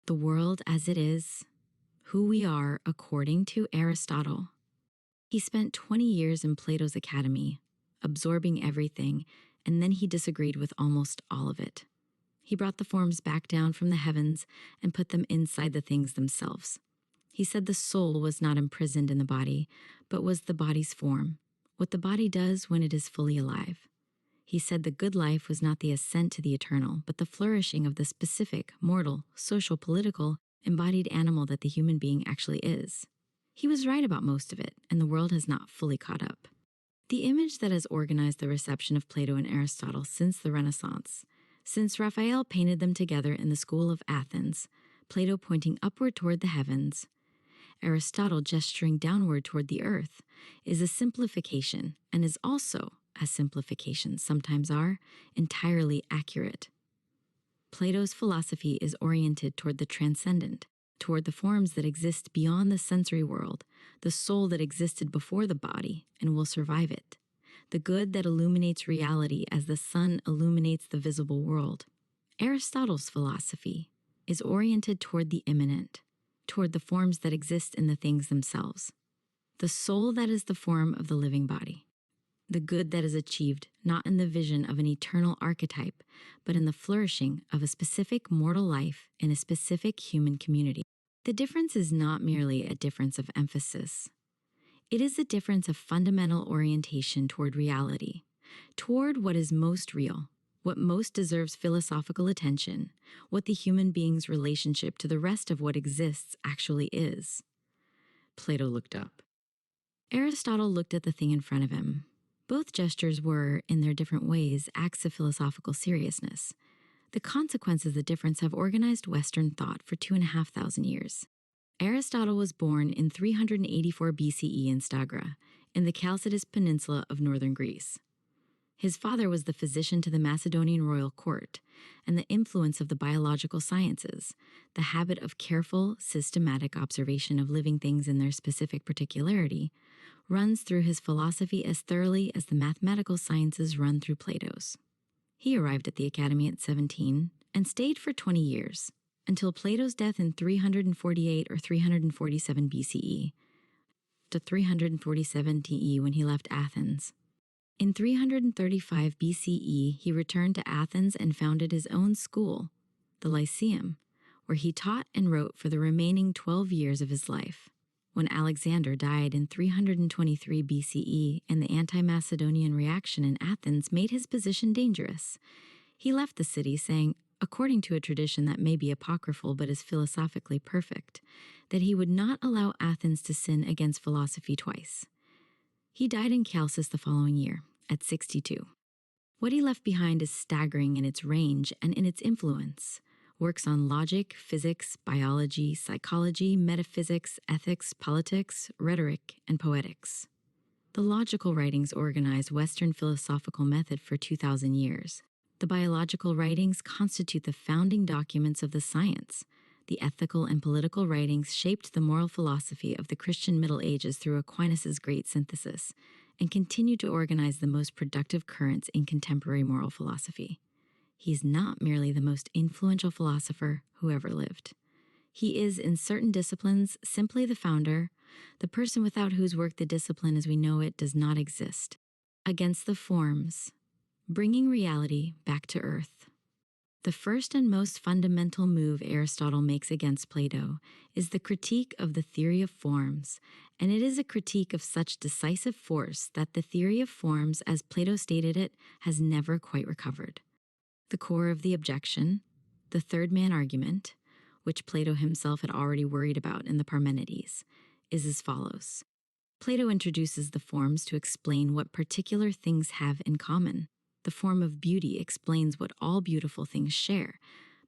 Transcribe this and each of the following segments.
The world as it is, who we are according to Aristotle. He spent 20 years in Plato's academy, absorbing everything, and then he disagreed with almost all of it. He brought the forms back down from the heavens and put them inside the things themselves. He said the soul was not imprisoned in the body, but was the body's form, what the body does when it is fully alive. He said the good life was not the ascent to the eternal, but the flourishing of the specific, mortal, social, political, embodied animal that the human being actually is. He was right about most of it, and the world has not fully caught up. The image that has organized the reception of Plato and Aristotle since the Renaissance, since Raphael painted them together in the school of Athens, Plato pointing upward toward the heavens, Aristotle gesturing downward toward the earth, is a simplification and is also, as simplifications sometimes are, entirely accurate. Plato's philosophy is oriented toward the transcendent, toward the forms that exist beyond the sensory world, the soul that existed before the body and will survive it, the good that illuminates reality as the sun illuminates the visible world. Aristotle's philosophy is oriented toward the immanent, toward the forms that exist in the things themselves, the soul that is the form of the living body, the good that is achieved not in the vision of an eternal archetype, but in the flourishing of a specific mortal life in a specific human community. The difference is not merely a difference of emphasis. It is a difference of fundamental orientation toward reality, toward what is most real, what most deserves philosophical attention, what the human being's relationship to the rest of what exists actually is. Plato looked up. Aristotle looked at the thing in front of him. Both gestures were, in their different ways, acts of philosophical seriousness. The consequences of the difference have organized Western thought for 2,500 years. Aristotle was born in 384 BCE in Stagira, in the Chalcidice Peninsula of northern Greece. His father was the physician to the Macedonian royal court, and the influence of the biological sciences, the habit of careful, systematic observation of living things in their specific particularity, runs through his philosophy as thoroughly as the mathematical sciences run through Plato's. He arrived at the academy at 17 and stayed for 20 years, until Plato's death in 348 or 347 BCE, to 347 TE when he left Athens. In 335 BCE, he returned to Athens and founded his own school, the Lyceum, where he taught and wrote for the remaining 12 years of his life. When Alexander died in 323 BCE and the anti-Macedonian reaction in Athens made his position dangerous, he left the city saying, according to a tradition that may be apocryphal but is philosophically perfect, that he would not allow Athens to sin against philosophy twice. He died in Chalcis the following year, at 62. What he left behind is staggering in its range and in its influence. Works on logic, physics, biology, psychology, metaphysics, ethics, politics, rhetoric, and poetics. The logical writings organize Western philosophical method for 2,000 years. The biological writings constitute the founding documents of the science. The ethical and political writings shaped the moral philosophy of the Christian Middle Ages through Aquinas' great synthesis, and continue to organize the most productive currents in contemporary moral philosophy. He's not merely the most influential philosopher who ever lived. He is, in certain disciplines, simply the founder, the person without whose work the discipline as we know it does not exist. Against the forms, bringing reality back to earth. The first and most fundamental move Aristotle makes against Plato is the critique of the theory of forms, and it is a critique of such decisive force that the theory of forms, as Plato stated it, has never quite recovered. The core of the objection, the third man argument, which Plato himself had already worried about in the Parmenides, is as follows. Plato introduces the forms to explain what particular things have in common. The form of beauty explains what all beautiful things share,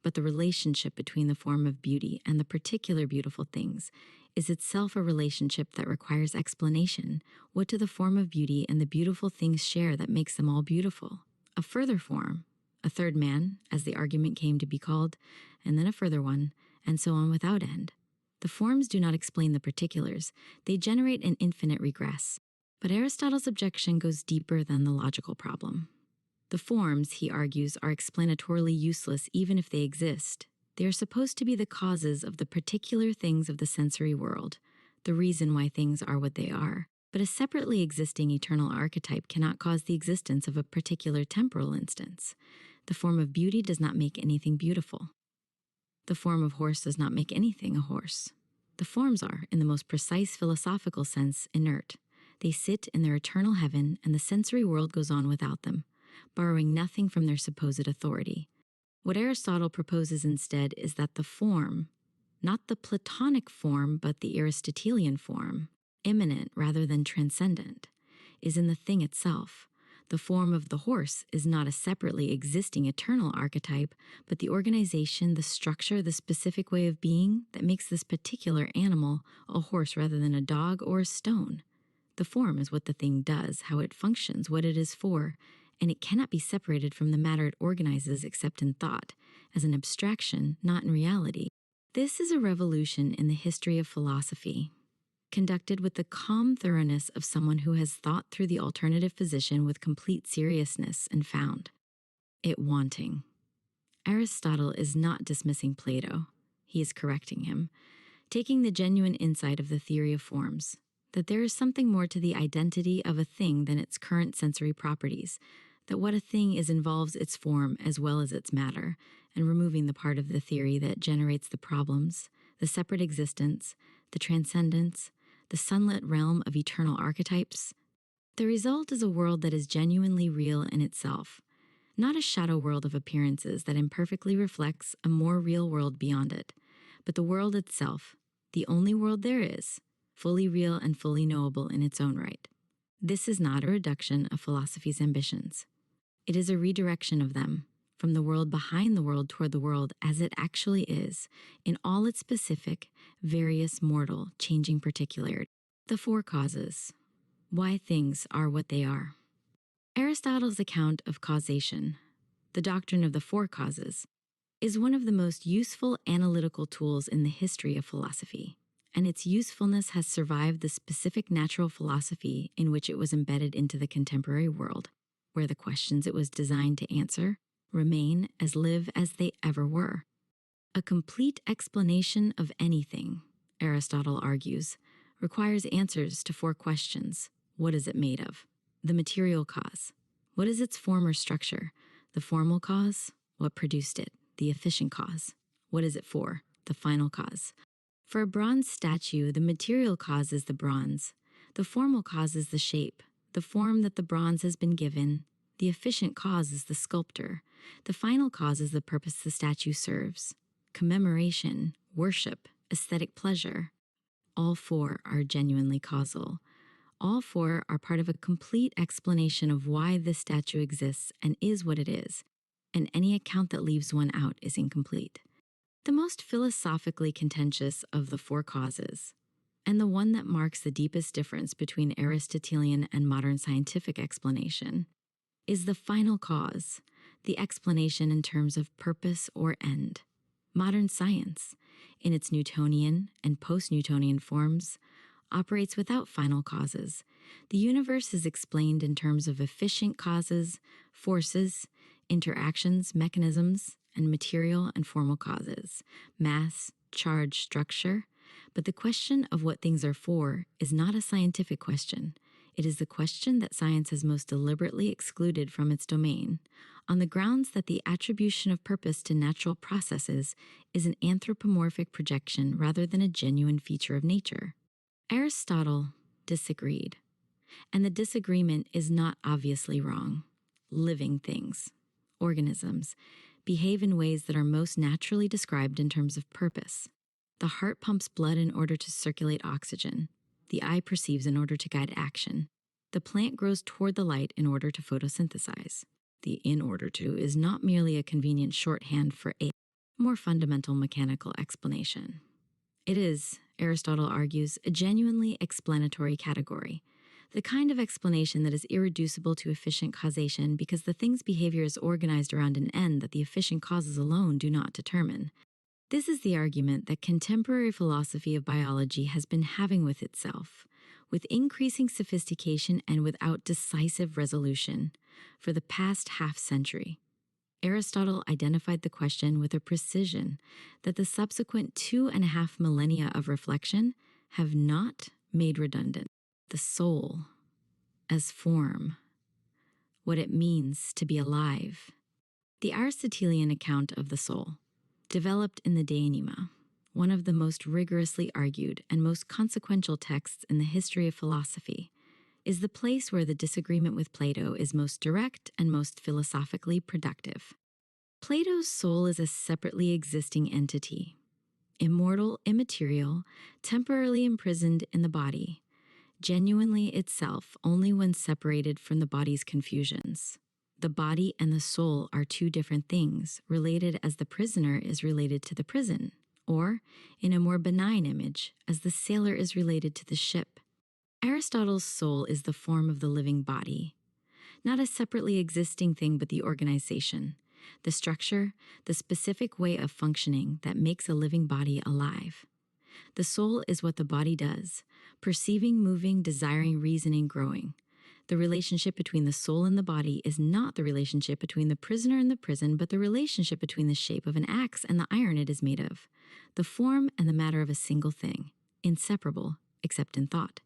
but the relationship between the form of beauty and the particular beautiful things is itself a relationship that requires explanation. What do the form of beauty and the beautiful things share that makes them all beautiful? A further form, a third man, as the argument came to be called, and then a further one, and so on without end. The forms do not explain the particulars. They generate an infinite regress. But Aristotle's objection goes deeper than the logical problem. The forms, he argues, are explanatorily useless even if they exist. They are supposed to be the causes of the particular things of the sensory world, the reason why things are what they are. But a separately existing eternal archetype cannot cause the existence of a particular temporal instance. The form of beauty does not make anything beautiful. The form of horse does not make anything a horse. The forms are, in the most precise philosophical sense, inert. They sit in their eternal heaven, and the sensory world goes on without them, borrowing nothing from their supposed authority. What Aristotle proposes instead is that the form, not the Platonic form, but the Aristotelian form, immanent rather than transcendent, is in the thing itself. The form of the horse is not a separately existing eternal archetype, but the organization, the structure, the specific way of being that makes this particular animal a horse rather than a dog or a stone. The form is what the thing does, how it functions, what it is for, and it cannot be separated from the matter it organizes except in thought, as an abstraction, not in reality. This is a revolution in the history of philosophy, conducted with the calm thoroughness of someone who has thought through the alternative position with complete seriousness and found it wanting. Aristotle is not dismissing Plato. He is correcting him, taking the genuine insight of the theory of forms, that there is something more to the identity of a thing than its current sensory properties, that what a thing is involves its form as well as its matter, and removing the part of the theory that generates the problems, the separate existence, the transcendence, the sunlit realm of eternal archetypes. The result is a world that is genuinely real in itself, not a shadow world of appearances that imperfectly reflects a more real world beyond it, but the world itself, the only world there is, fully real and fully knowable in its own right. This is not a reduction of philosophy's ambitions. It is a redirection of them, from the world behind the world toward the world as it actually is, in all its specific, various, mortal, changing particularity. The four causes. Why things are what they are. Aristotle's account of causation, the doctrine of the four causes, is one of the most useful analytical tools in the history of philosophy, and its usefulness has survived the specific natural philosophy in which it was embedded into the contemporary world, where the questions it was designed to answer remain as live as they ever were. A complete explanation of anything, Aristotle argues, requires answers to four questions. What is it made of? The material cause. What is its form or structure? The formal cause. What produced it? The efficient cause. What is it for? The final cause. For a bronze statue, the material cause is the bronze. The formal cause is the shape, the form that the bronze has been given. The efficient cause is the sculptor. The final cause is the purpose the statue serves. Commemoration, worship, aesthetic pleasure. All four are genuinely causal. All four are part of a complete explanation of why this statue exists and is what it is, and any account that leaves one out is incomplete. The most philosophically contentious of the four causes, and the one that marks the deepest difference between Aristotelian and modern scientific explanation, is the final cause, the explanation in terms of purpose or end. Modern science, in its Newtonian and post-Newtonian forms, operates without final causes. The universe is explained in terms of efficient causes, forces, interactions, mechanisms, and material and formal causes, mass, charge, structure. But the question of what things are for is not a scientific question. It is the question that science has most deliberately excluded from its domain, on the grounds that the attribution of purpose to natural processes is an anthropomorphic projection rather than a genuine feature of nature. Aristotle disagreed, and the disagreement is not obviously wrong. Living things, organisms, behave in ways that are most naturally described in terms of purpose. The heart pumps blood in order to circulate oxygen. The eye perceives in order to guide action. The plant grows toward the light in order to photosynthesize. The in order to is not merely a convenient shorthand for a more fundamental mechanical explanation. It is, Aristotle argues, a genuinely explanatory category, the kind of explanation that is irreducible to efficient causation because the thing's behavior is organized around an end that the efficient causes alone do not determine. This is the argument that contemporary philosophy of biology has been having with itself, with increasing sophistication and without decisive resolution, for the past half-century. Aristotle identified the question with a precision that the subsequent 2.5 millennia of reflection have not made redundant. The soul as form, what it means to be alive. The Aristotelian account of the soul, developed in the De Anima, one of the most rigorously argued and most consequential texts in the history of philosophy, is the place where the disagreement with Plato is most direct and most philosophically productive. Plato's soul is a separately existing entity, immortal, immaterial, temporarily imprisoned in the body, genuinely itself only when separated from the body's confusions. The body and the soul are two different things, related as the prisoner is related to the prison, or, in a more benign image, as the sailor is related to the ship. Aristotle's soul is the form of the living body, not a separately existing thing but the organization, the structure, the specific way of functioning that makes a living body alive. The soul is what the body does, perceiving, moving, desiring, reasoning, growing. The relationship between the soul and the body is not the relationship between the prisoner and the prison, but the relationship between the shape of an axe and the iron it is made of, the form and the matter of a single thing, inseparable except in thought.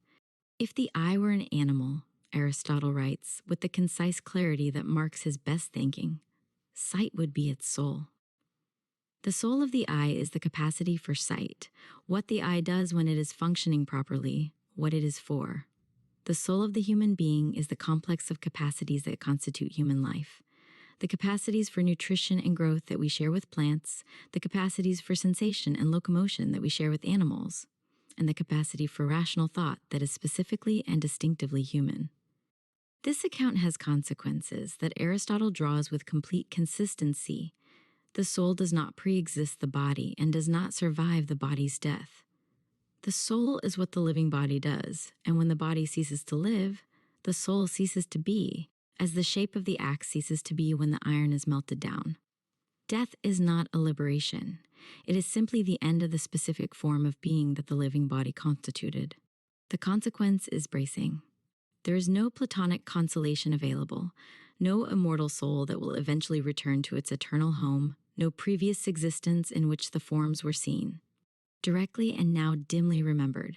If the eye were an animal, Aristotle writes, with the concise clarity that marks his best thinking, sight would be its soul. The soul of the eye is the capacity for sight, what the eye does when it is functioning properly, what it is for. The soul of the human being is the complex of capacities that constitute human life. The capacities for nutrition and growth that we share with plants, the capacities for sensation and locomotion that we share with animals, and the capacity for rational thought that is specifically and distinctively human. This account has consequences that Aristotle draws with complete consistency. The soul does not pre-exist the body and does not survive the body's death. The soul is what the living body does, and when the body ceases to live, the soul ceases to be, as the shape of the axe ceases to be when the iron is melted down. Death is not a liberation. It is simply the end of the specific form of being that the living body constituted. The consequence is bracing. There is no Platonic consolation available, no immortal soul that will eventually return to its eternal home, no previous existence in which the forms were seen, directly and now dimly remembered.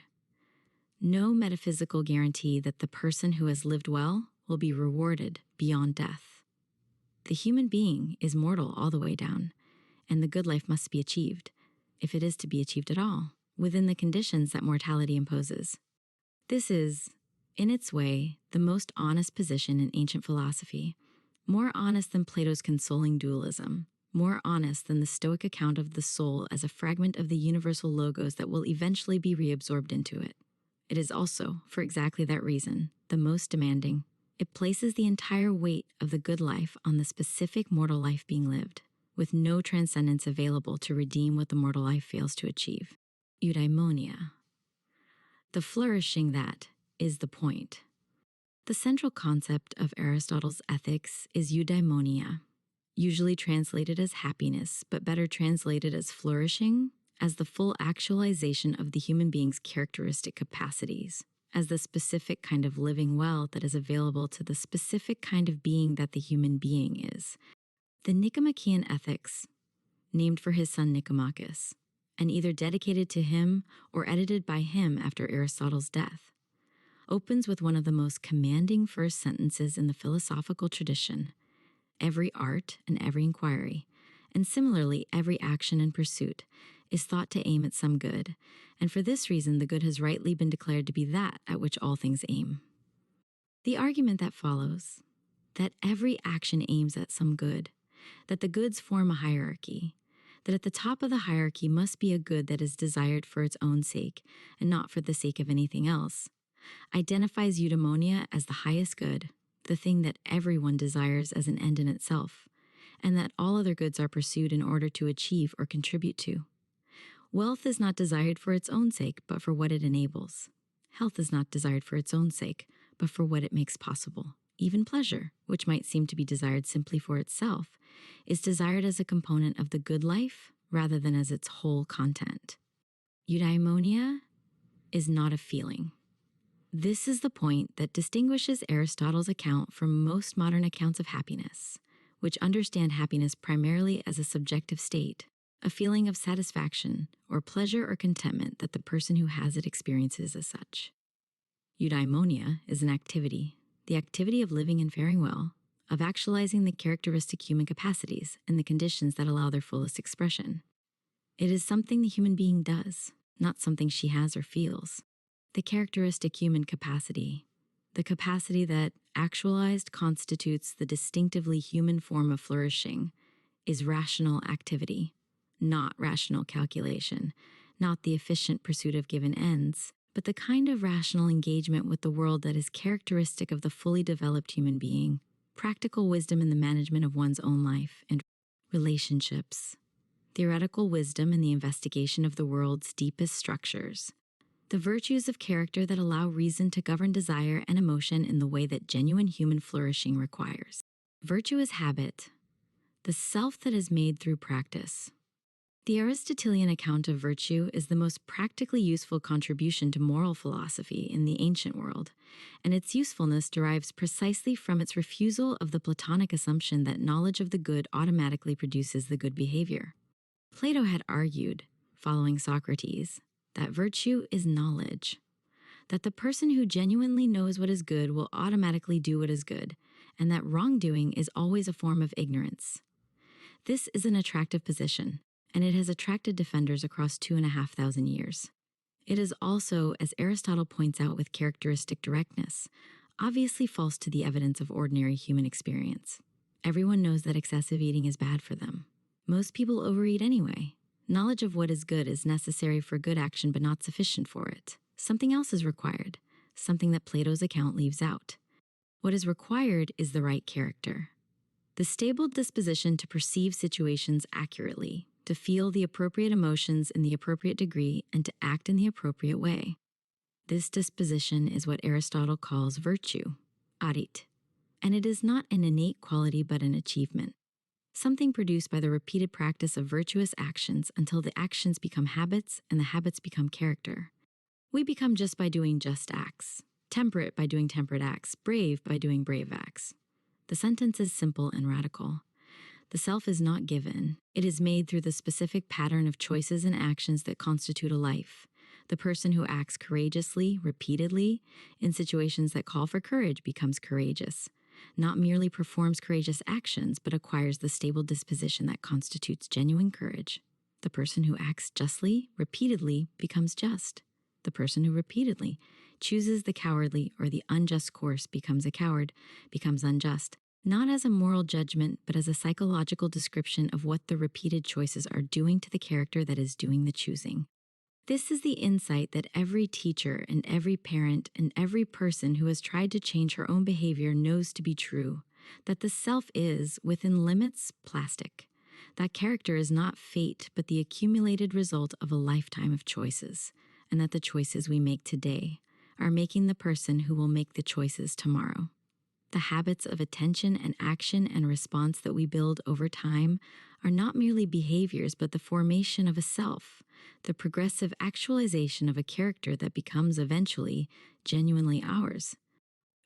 No metaphysical guarantee that the person who has lived well will be rewarded beyond death. The human being is mortal all the way down, and the good life must be achieved, if it is to be achieved at all, within the conditions that mortality imposes. This is, in its way, the most honest position in ancient philosophy, more honest than Plato's consoling dualism, more honest than the Stoic account of the soul as a fragment of the universal logos that will eventually be reabsorbed into it. It is also, for exactly that reason, the most demanding. It places the entire weight of the good life on the specific mortal life being lived, with no transcendence available to redeem what the mortal life fails to achieve. Eudaimonia. The flourishing that is the point. The central concept of Aristotle's ethics is eudaimonia, usually translated as happiness, but better translated as flourishing, as the full actualization of the human being's characteristic capacities, as the specific kind of living well that is available to the specific kind of being that the human being is. The Nicomachean Ethics, named for his son Nicomachus, and either dedicated to him or edited by him after Aristotle's death, opens with one of the most commanding first sentences in the philosophical tradition. Every art and every inquiry, and similarly every action and pursuit, is thought to aim at some good, and for this reason the good has rightly been declared to be that at which all things aim. The argument that follows, that every action aims at some good, that the goods form a hierarchy, that at the top of the hierarchy must be a good that is desired for its own sake and not for the sake of anything else, identifies eudaimonia as the highest good, the thing that everyone desires as an end in itself, and that all other goods are pursued in order to achieve or contribute to. Wealth is not desired for its own sake, but for what it enables. Health is not desired for its own sake, but for what it makes possible. Even pleasure, which might seem to be desired simply for itself, is desired as a component of the good life rather than as its whole content. Eudaimonia is not a feeling. This is the point that distinguishes Aristotle's account from most modern accounts of happiness, which understand happiness primarily as a subjective state, a feeling of satisfaction or pleasure or contentment that the person who has it experiences as such. Eudaimonia is an activity, the activity of living and faring well, of actualizing the characteristic human capacities and the conditions that allow their fullest expression. It is something the human being does, not something she has or feels. The characteristic human capacity, the capacity that, actualized, constitutes the distinctively human form of flourishing, is rational activity, not rational calculation, not the efficient pursuit of given ends, but the kind of rational engagement with the world that is characteristic of the fully developed human being, practical wisdom in the management of one's own life and relationships, theoretical wisdom in the investigation of the world's deepest structures, the virtues of character that allow reason to govern desire and emotion in the way that genuine human flourishing requires. Virtue is habit, the self that is made through practice. The Aristotelian account of virtue is the most practically useful contribution to moral philosophy in the ancient world, and its usefulness derives precisely from its refusal of the Platonic assumption that knowledge of the good automatically produces the good behavior. Plato had argued, following Socrates, that virtue is knowledge, that the person who genuinely knows what is good will automatically do what is good, and that wrongdoing is always a form of ignorance. This is an attractive position, and it has attracted defenders across 2,500 years. It is also, as Aristotle points out with characteristic directness, obviously false to the evidence of ordinary human experience. Everyone knows that excessive eating is bad for them. Most people overeat anyway. Knowledge of what is good is necessary for good action but not sufficient for it. Something else is required, something that Plato's account leaves out. What is required is the right character. The stable disposition to perceive situations accurately, to feel the appropriate emotions in the appropriate degree, and to act in the appropriate way. This disposition is what Aristotle calls virtue, arit, and it is not an innate quality but an achievement, something produced by the repeated practice of virtuous actions until the actions become habits and the habits become character. We become just by doing just acts, temperate by doing temperate acts, brave by doing brave acts. The sentence is simple and radical. The self is not given. It is made through the specific pattern of choices and actions that constitute a life. The person who acts courageously, repeatedly, in situations that call for courage becomes courageous, not merely performs courageous actions, but acquires the stable disposition that constitutes genuine courage. The person who acts justly, repeatedly, becomes just. The person who repeatedly chooses the cowardly or the unjust course becomes a coward, becomes unjust, not as a moral judgment, but as a psychological description of what the repeated choices are doing to the character that is doing the choosing. This is the insight that every teacher and every parent and every person who has tried to change her own behavior knows to be true, that the self is, within limits, plastic. That character is not fate, but the accumulated result of a lifetime of choices, and that the choices we make today are making the person who will make the choices tomorrow. The habits of attention and action and response that we build over time are not merely behaviors, but the formation of a self, the progressive actualization of a character that becomes eventually genuinely ours.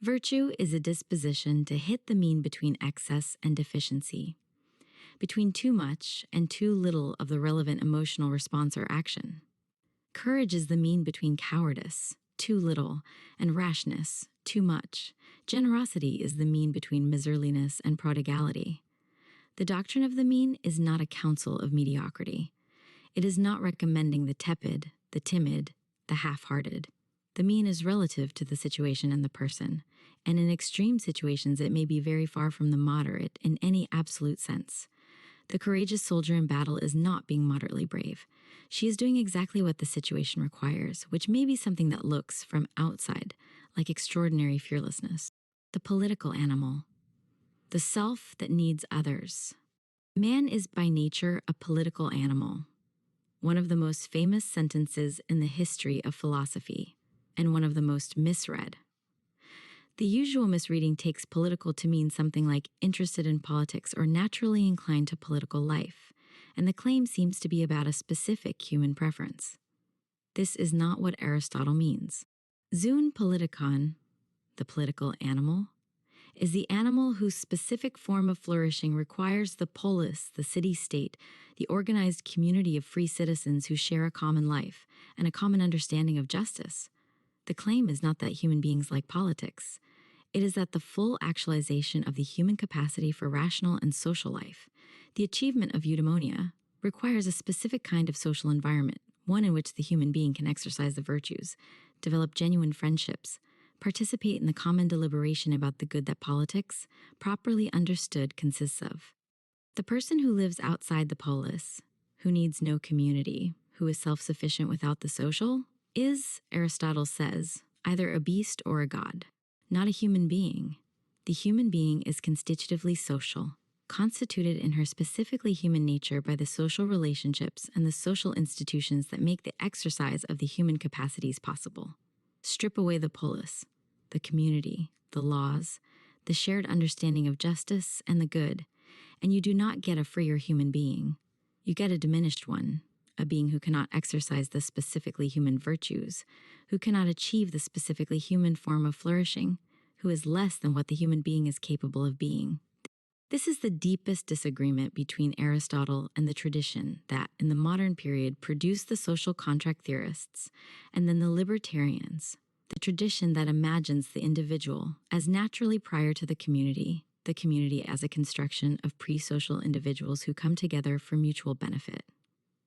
Virtue is a disposition to hit the mean between excess and deficiency, between too much and too little of the relevant emotional response or action. Courage is the mean between cowardice, too little, and rashness, too much. Generosity is the mean between miserliness and prodigality. The doctrine of the mean is not a counsel of mediocrity. It is not recommending the tepid, the timid, the half-hearted. The mean is relative to the situation and the person, and in extreme situations it may be very far from the moderate in any absolute sense. The courageous soldier in battle is not being moderately brave. She is doing exactly what the situation requires, which may be something that looks, from outside, like extraordinary fearlessness. The political animal. The self that needs others. Man is by nature a political animal. One of the most famous sentences in the history of philosophy, and one of the most misread. The usual misreading takes political to mean something like interested in politics or naturally inclined to political life, and the claim seems to be about a specific human preference. This is not what Aristotle means. Zoon politikon, the political animal, is the animal whose specific form of flourishing requires the polis, the city-state, the organized community of free citizens who share a common life and a common understanding of justice. The claim is not that human beings like politics. It is that the full actualization of the human capacity for rational and social life, the achievement of eudaimonia, requires a specific kind of social environment, one in which the human being can exercise the virtues, develop genuine friendships, participate in the common deliberation about the good that politics, properly understood, consists of. The person who lives outside the polis, who needs no community, who is self-sufficient without the social, is, Aristotle says, either a beast or a god, not a human being. The human being is constitutively social, constituted in her specifically human nature by the social relationships and the social institutions that make the exercise of the human capacities possible. Strip away the polis, the community, the laws, the shared understanding of justice and the good, and you do not get a freer human being. You get a diminished one, a being who cannot exercise the specifically human virtues, who cannot achieve the specifically human form of flourishing, who is less than what the human being is capable of being. This is the deepest disagreement between Aristotle and the tradition that, in the modern period, produced the social contract theorists, and then the libertarians, the tradition that imagines the individual as naturally prior to the community as a construction of pre-social individuals who come together for mutual benefit.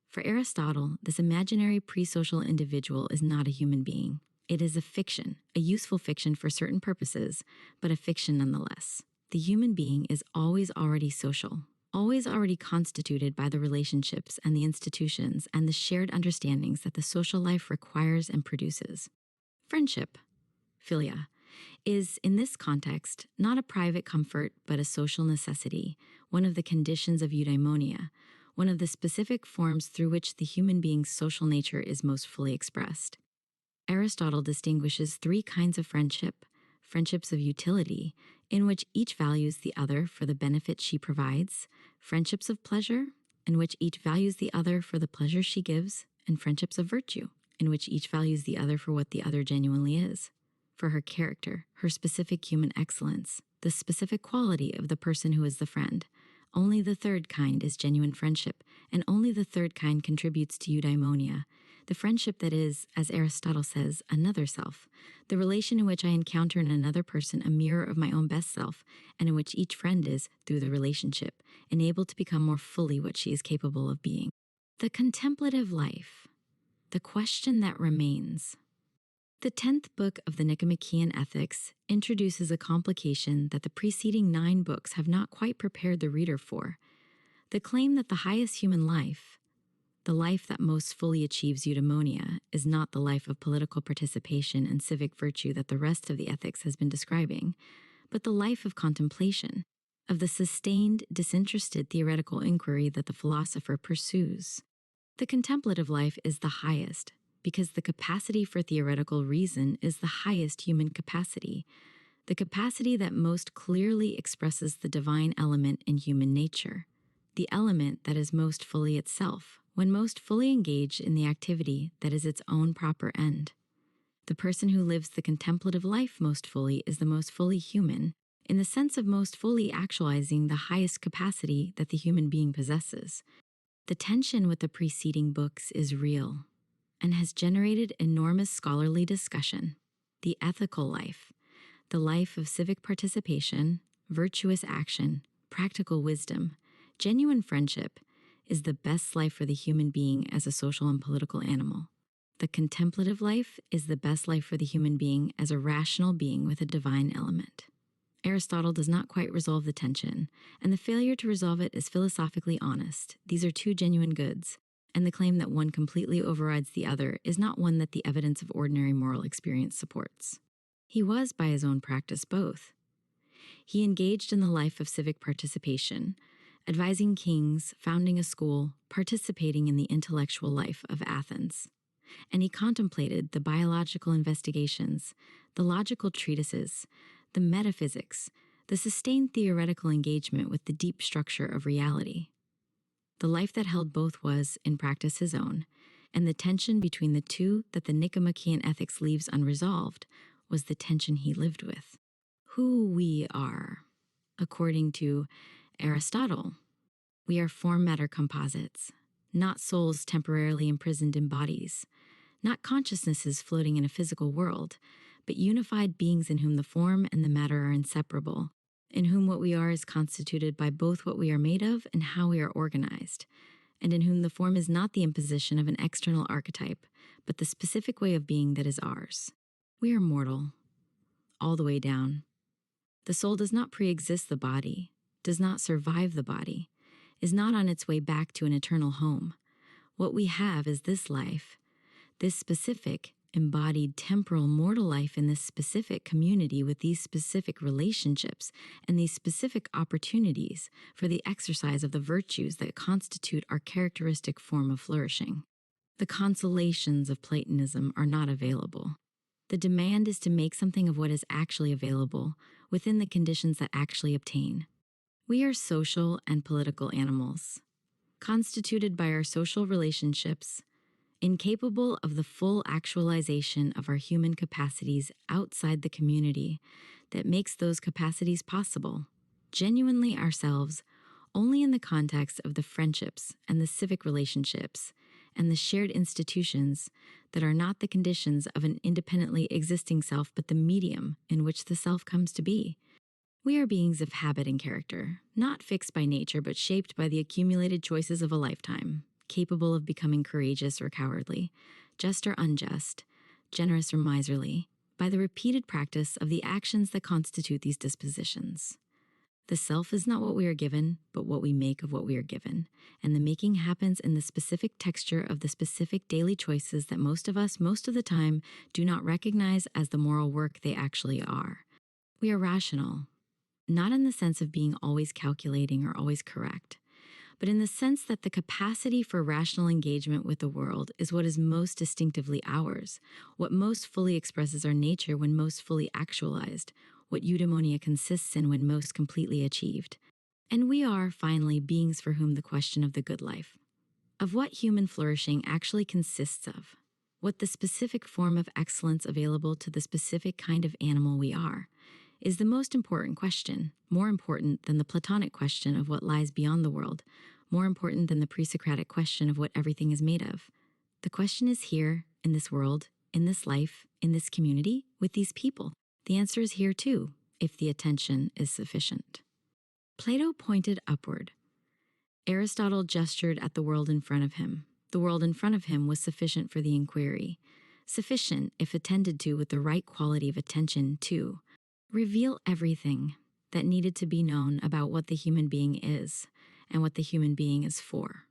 For Aristotle, this imaginary pre-social individual is not a human being. It is a fiction, a useful fiction for certain purposes, but a fiction nonetheless. The human being is always already social, always already constituted by the relationships and the institutions and the shared understandings that the social life requires and produces. Friendship, philia, is, in this context, not a private comfort but a social necessity, one of the conditions of eudaimonia, one of the specific forms through which the human being's social nature is most fully expressed. Aristotle distinguishes three kinds of friendship: friendships of utility, in which each values the other for the benefit she provides; friendships of pleasure, in which each values the other for the pleasure she gives; and friendships of virtue, in which each values the other for what the other genuinely is, for her character, her specific human excellence, the specific quality of the person who is the friend. Only the third kind is genuine friendship, and only the third kind contributes to eudaimonia, the friendship that is, as Aristotle says, another self, the relation in which I encounter in another person a mirror of my own best self, and in which each friend is, through the relationship, enabled to become more fully what she is capable of being. The contemplative life, the question that remains. The 10th book of the Nicomachean Ethics introduces a complication that the preceding 9 books have not quite prepared the reader for: the claim that the highest human life, the life that most fully achieves eudaimonia, is not the life of political participation and civic virtue that the rest of the ethics has been describing, but the life of contemplation, of the sustained, disinterested theoretical inquiry that the philosopher pursues. The contemplative life is the highest, because the capacity for theoretical reason is the highest human capacity, the capacity that most clearly expresses the divine element in human nature, the element that is most fully itself, when most fully engaged in the activity that is its own proper end. The person who lives the contemplative life most fully is the most fully human, in the sense of most fully actualizing the highest capacity that the human being possesses. The tension with the preceding books is real, and has generated enormous scholarly discussion. The ethical life, the life of civic participation, virtuous action, practical wisdom, genuine friendship, is the best life for the human being as a social and political animal. The contemplative life is the best life for the human being as a rational being with a divine element. Aristotle does not quite resolve the tension, and the failure to resolve it is philosophically honest. These are two genuine goods, and the claim that one completely overrides the other is not one that the evidence of ordinary moral experience supports. He was, by his own practice, both. He engaged in the life of civic participation, advising kings, founding a school, participating in the intellectual life of Athens. And he contemplated the biological investigations, the logical treatises, the metaphysics, the sustained theoretical engagement with the deep structure of reality. The life that held both was, in practice, his own, and the tension between the two that the Nicomachean Ethics leaves unresolved was the tension he lived with. who we are. According to Aristotle, we are form matter composites, not souls temporarily imprisoned in bodies, not consciousnesses floating in a physical world, but unified beings in whom the form and the matter are inseparable, in whom what we are is constituted by both what we are made of and how we are organized, and in whom the form is not the imposition of an external archetype, but the specific way of being that is ours. We are mortal, all the way down. The soul does not pre-exist the body, does not survive the body, is not on its way back to an eternal home. What we have is this life, this specific, embodied, temporal, mortal life in this specific community with these specific relationships and these specific opportunities for the exercise of the virtues that constitute our characteristic form of flourishing. The consolations of Platonism are not available. The demand is to make something of what is actually available within the conditions that actually obtain. We are social and political animals, constituted by our social relationships, incapable of the full actualization of our human capacities outside the community that makes those capacities possible, genuinely ourselves only in the context of the friendships and the civic relationships and the shared institutions that are not the conditions of an independently existing self, but the medium in which the self comes to be. We are beings of habit and character, not fixed by nature, but shaped by the accumulated choices of a lifetime, capable of becoming courageous or cowardly, just or unjust, generous or miserly, by the repeated practice of the actions that constitute these dispositions. The self is not what we are given, but what we make of what we are given, and the making happens in the specific texture of the specific daily choices that most of us, most of the time, do not recognize as the moral work they actually are. We are rational, not in the sense of being always calculating or always correct, but in the sense that the capacity for rational engagement with the world is what is most distinctively ours, what most fully expresses our nature when most fully actualized, what eudaimonia consists in when most completely achieved. And we are, finally, beings for whom the question of the good life, of what human flourishing actually consists of, what the specific form of excellence available to the specific kind of animal we are, is the most important question, more important than the Platonic question of what lies beyond the world, more important than the pre-Socratic question of what everything is made of. The question is here, in this world, in this life, in this community, with these people. The answer is here too, if the attention is sufficient. Plato pointed upward. Aristotle gestured at the world in front of him. The world in front of him was sufficient for the inquiry, sufficient if attended to with the right quality of attention to reveal everything that needed to be known about what the human being is and what the human being is for.